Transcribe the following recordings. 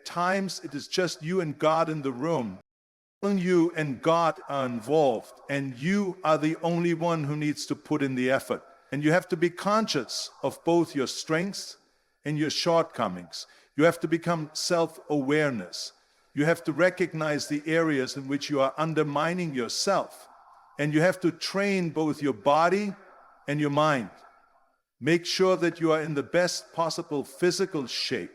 times it is just you and God in the room. You and God are involved, and you are the only one who needs to put in the effort. And you have to be conscious of both your strengths and your shortcomings. You have to become self-awareness. You have to recognize the areas in which you are undermining yourself. And you have to train both your body and your mind. Make sure that you are in the best possible physical shape.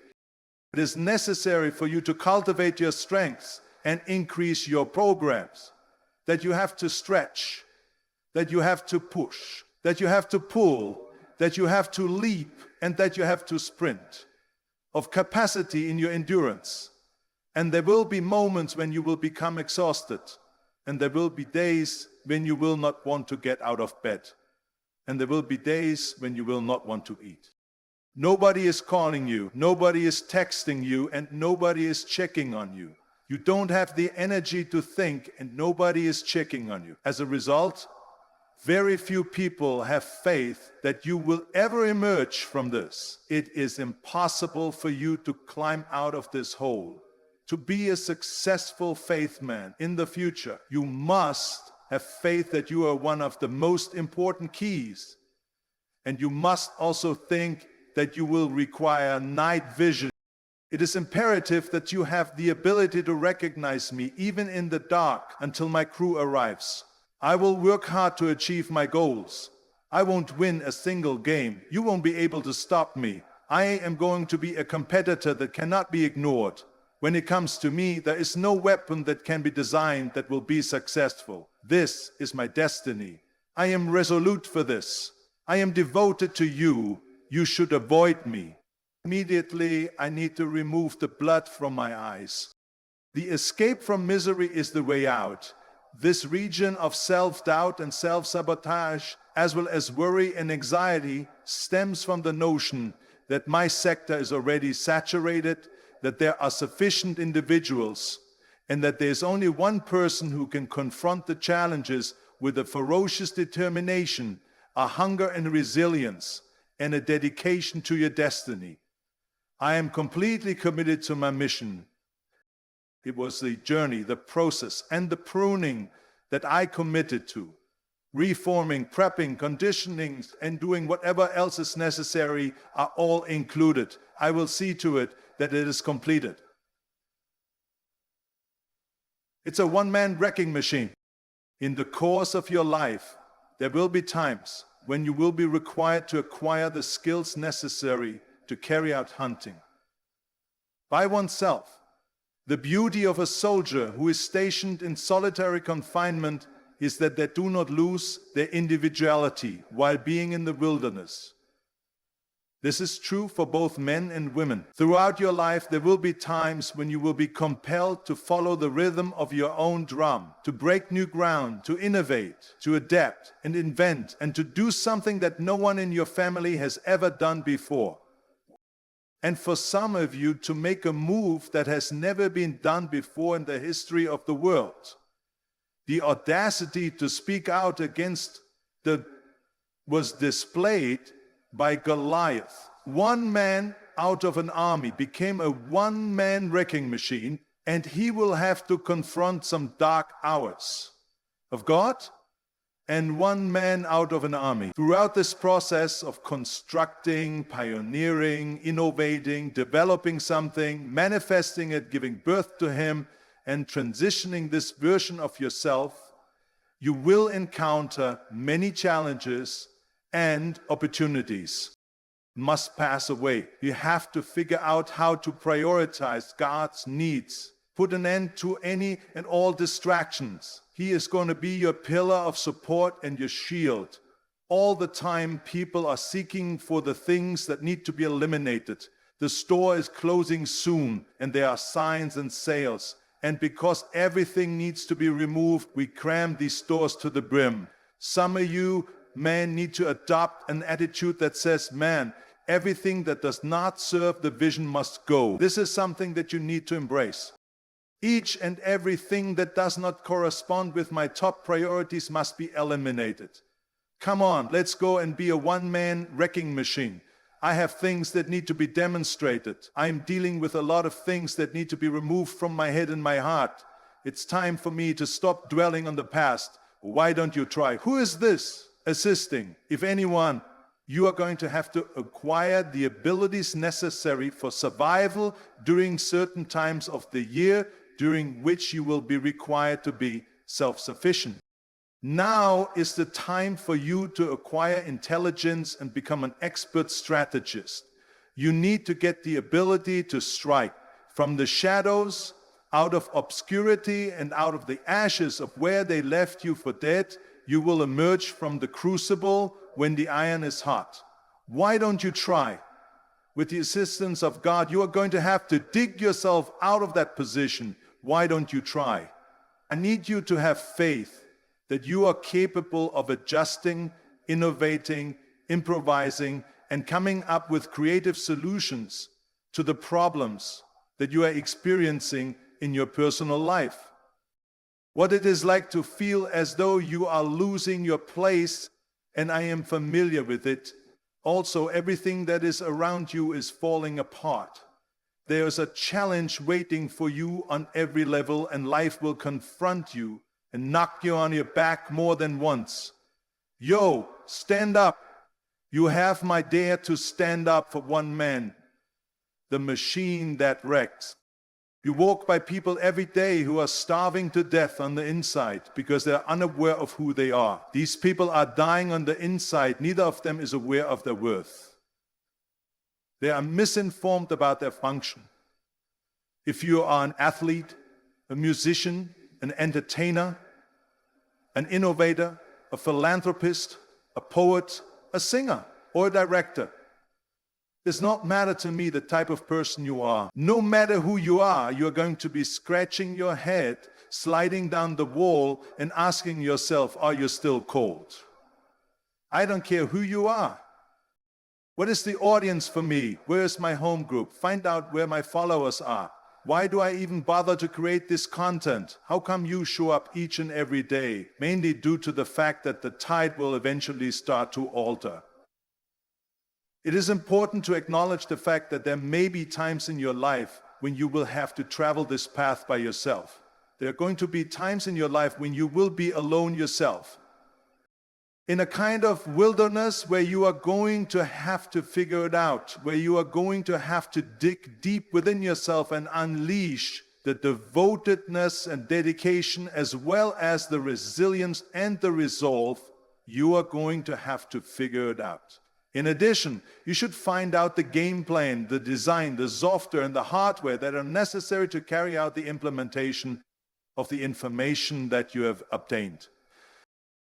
It is necessary for you to cultivate your strengths and increase your programs. That you have to stretch, that you have to push, that you have to pull, that you have to leap, and that you have to sprint. Of capacity in your endurance. And there will be moments when you will become exhausted. And there will be days when you will not want to get out of bed. And there will be days when you will not want to eat. Nobody is calling you, nobody is texting you, and nobody is checking on you. You don't have the energy to think, and nobody is checking on you. As a result, very few people have faith that you will ever emerge from this. It is impossible for you to climb out of this hole. To be a successful faith man in the future, you must have faith that you are one of the most important keys. And you must also think that you will require night vision. It is imperative that you have the ability to recognize me even in the dark until my crew arrives. I will work hard to achieve my goals. I won't win a single game. You won't be able to stop me. I am going to be a competitor that cannot be ignored. When it comes to me, there is no weapon that can be designed that will be successful. This is my destiny. I am resolute for this. I am devoted to you. You should avoid me. Immediately, I need to remove the blood from my eyes. The escape from misery is the way out. This region of self-doubt and self-sabotage, as well as worry and anxiety, stems from the notion that my sector is already saturated, that there are sufficient individuals, and that there is only one person who can confront the challenges with a ferocious determination, a hunger and resilience, and a dedication to your destiny. I am completely committed to my mission. It was the journey, the process, and the pruning that I committed to. Reforming, prepping, conditioning, and doing whatever else is necessary are all included. I will see to it that it is completed. It's a one-man wrecking machine. In the course of your life, there will be times when you will be required to acquire the skills necessary to carry out hunting. By oneself. The beauty of a soldier who is stationed in solitary confinement is that they do not lose their individuality while being in the wilderness. This is true for both men and women. Throughout your life, there will be times when you will be compelled to follow the rhythm of your own drum, to break new ground, to innovate, to adapt and invent, and to do something that no one in your family has ever done before. And for some of you, to make a move that has never been done before in the history of the world. The audacity to speak out against was displayed by Goliath. One man out of an army became a one-man wrecking machine, and he will have to confront some dark hours of God and one man out of an army. Throughout this process of constructing, pioneering, innovating, developing something, manifesting it, giving birth to him, and transitioning this version of yourself, you will encounter many challenges and opportunities. Must pass away. You have to figure out how to prioritize God's needs. Put an end to any and all distractions. He is going to be your pillar of support and your shield. All the time, people are seeking for the things that need to be eliminated. The store is closing soon, and there are signs and sales. And because everything needs to be removed, we cram these stores to the brim. Some of you, men, need to adopt an attitude that says, man, everything that does not serve the vision must go. This is something that you need to embrace. Each and everything that does not correspond with my top priorities must be eliminated. Come on, let's go and be a one-man wrecking machine. I have things that need to be demonstrated. I'm dealing with a lot of things that need to be removed from my head and my heart. It's time for me to stop dwelling on the past. Why don't you try? Who is this assisting? If anyone, you are going to have to acquire the abilities necessary for survival during certain times of the year during which you will be required to be self-sufficient. Now is the time for you to acquire intelligence and become an expert strategist. You need to get the ability to strike from the shadows, out of obscurity and out of the ashes of where they left you for dead. You will emerge from the crucible when the iron is hot. Why don't you try? With the assistance of God, you are going to have to dig yourself out of that position. Why don't you try? I need you to have faith that you are capable of adjusting, innovating, improvising, and coming up with creative solutions to the problems that you are experiencing in your personal life. What it is like to feel as though you are losing your place, and I am familiar with it. Also, everything that is around you is falling apart. There's a challenge waiting for you on every level, and life will confront you and knock you on your back more than once. Yo, stand up. You have my dare to stand up for one man, the machine that wrecks. You walk by people every day who are starving to death on the inside because they're unaware of who they are. These people are dying on the inside. Neither of them is aware of their worth. They are misinformed about their function. If you are an athlete, a musician, an entertainer, an innovator, a philanthropist, a poet, a singer, or a director, it does not matter to me the type of person you are. No matter who you are, you're going to be scratching your head, sliding down the wall, and asking yourself, are you still cold? I don't care who you are. What is the audience for me? Where is my home group? Find out where my followers are. Why do I even bother to create this content? How come you show up each and every day? Mainly due to the fact that the tide will eventually start to alter. It is important to acknowledge the fact that there may be times in your life when you will have to travel this path by yourself. There are going to be times in your life when you will be alone yourself, in a kind of wilderness where you are going to have to figure it out, where you are going to have to dig deep within yourself and unleash the devotedness and dedication as well as the resilience and the resolve. You are going to have to figure it out. In addition, you should find out the game plan, the design, the software, and the hardware that are necessary to carry out the implementation of the information that you have obtained.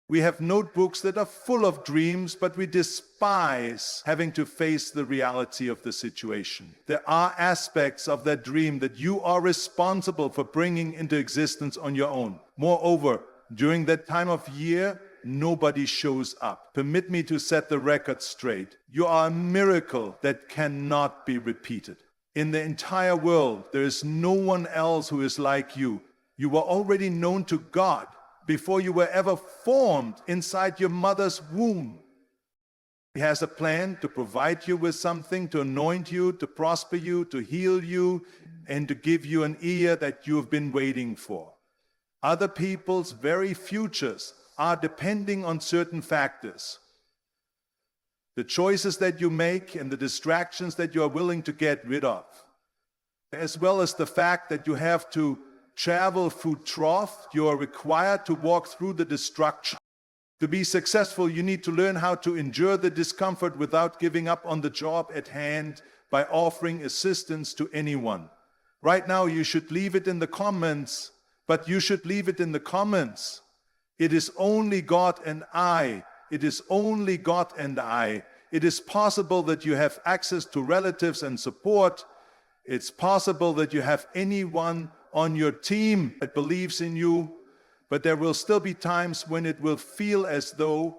We have notebooks that are full of dreams, but we despise having to face the reality of the situation. There are aspects of that dream that you are responsible for bringing into existence on your own. Moreover, during that time of year, nobody shows up. Permit me to set the record straight. You are a miracle that cannot be repeated. In the entire world, there is no one else who is like you. You were already known to God before you were ever formed inside your mother's womb. He has a plan to provide you with something, to anoint you, to prosper you, to heal you, and to give you an ear that you have been waiting for. Other people's very futures are depending on certain factors. The choices that you make and the distractions that you are willing to get rid of, as well as the fact that you have to travel through trough. You are required to walk through the destruction. To be successful, you need to learn how to endure the discomfort without giving up on the job at hand by offering assistance to anyone. Right now, you should leave it in the comments, but you should leave it in the comments. It is only God and I. It is only God and I. It is possible that you have access to relatives and support. It's possible that you have anyone on your team that believes in you, but there will still be times when it will feel as though,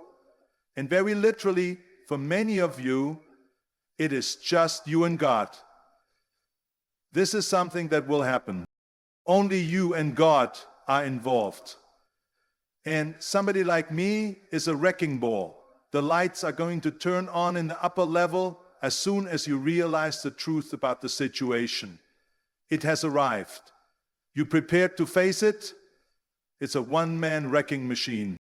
and very literally for many of you, it is just you and God. This is something that will happen. Only you and God are involved. And somebody like me is a wrecking ball. The lights are going to turn on in the upper level, as soon as you realize the truth about the situation. It has arrived. You prepared to face it? It's a one-man wrecking machine.